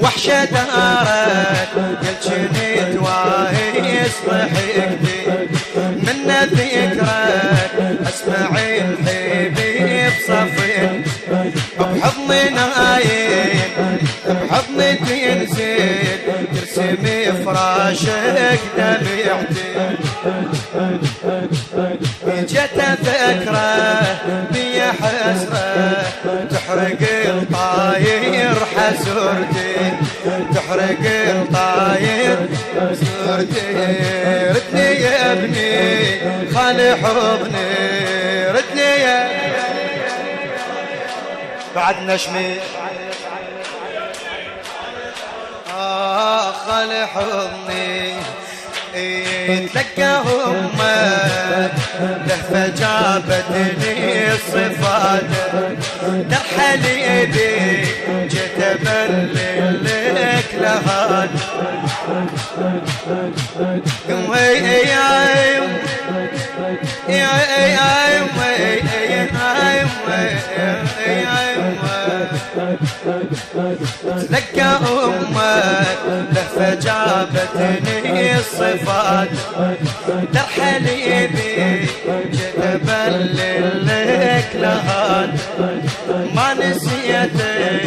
وحشة دارك يلجني تواهيس ضحكتي من ذكرك اسمع الحبيب صفين بحضني نايم بحضني تنزل ترسمي فراشك دمعتي جت ذكرى بي حسرة تحرق الطاير حسرتي تحرق الطاير حسرتي ردني يا ابني خالي حضني ردني يا بعد نشمي خالي حضني تلقى همك لهفة جابتني الصفات لحليبي جيت ابللك لهاد تلقى امك لهفة جابتني الصفات لحليبي جيت ابللك لهاد ما نسيتك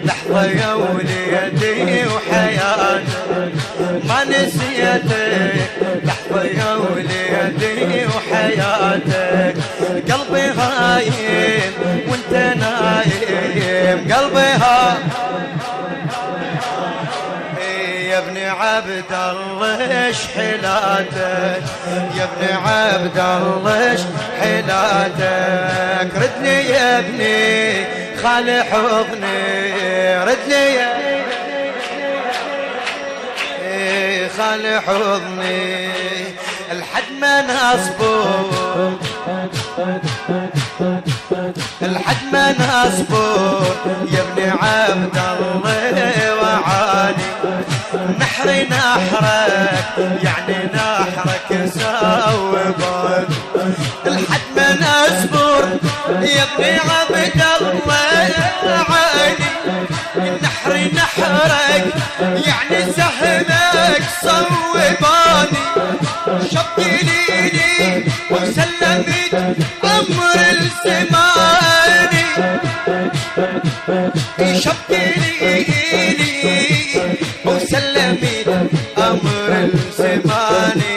لحظة يا وليدي وحياتك ما نسيتك لحظة يا وليدي وحياتك قلبي هايم وانت نايم قلبي هايم يا ابن عبد الله ايش حيلاتك يا ابن عبد الله ايش حيلاتك ردني يا ابني خالي حضني ردني يا خالي حضني الحد ما نصبر الحد ما نصبر يا ابن عبد الله وعالي نحري نحرك يعني نحرك ساوبان الحد ما نصبر يا ابن عبد الله وعالي نحري نحرك يعني سهمك صوباني شبتليني وسلمت امر الزماني شبتليني وسلمت امر الزماني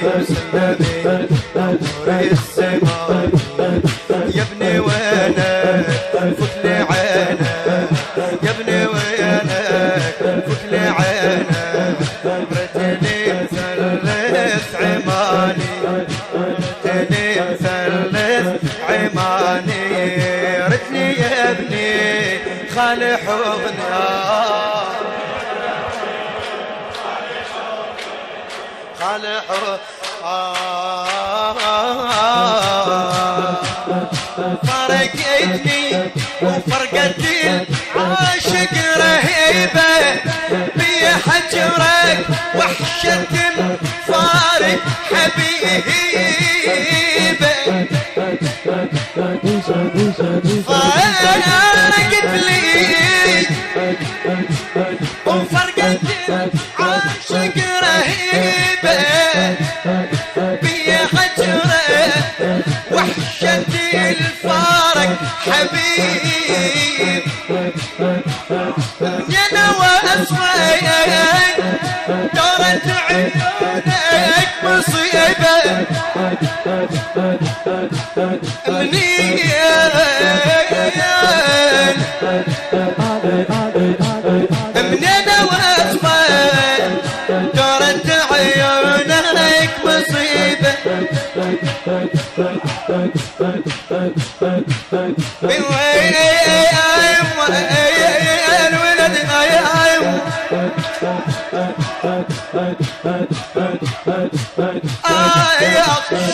وسلمت امر الزماني يا ابني وينك فك لي عينك يا ابني وينك فك لي عينك رجلي مثلث عماني رجلي مثلث عماني ردني يا ابني خالي حضني خالي فرقتني وفرقت عاشق رهيبة بي حجرك وحشة فارق حبيبة فارقت لي وفرقت عاشق رهيبة بي حجرك وحشة الفارق حبيب يا واسمعك دارت عيونك مصيبة منين واسمعك دارت عيونك مصيبة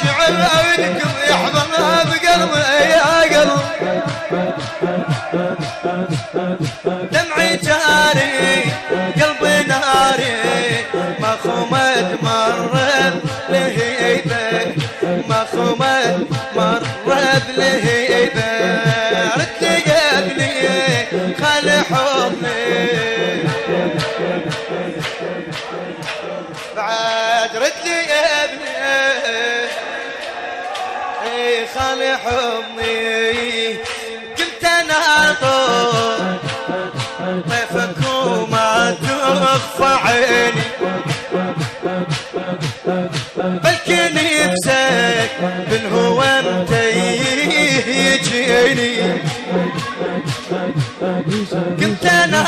شعر عودكم يحضنها بقلبي يا قلب دمعي جاري قلبي ناري مخومة مرت لهيبك مخومة مرت لهيبك ردني يا ابني خلي حضني رد لي يا ابني خالي حضني كنت ناطر طيفك وما تخفى عيني بلكي نفسك من هو انت يجيني كنت انا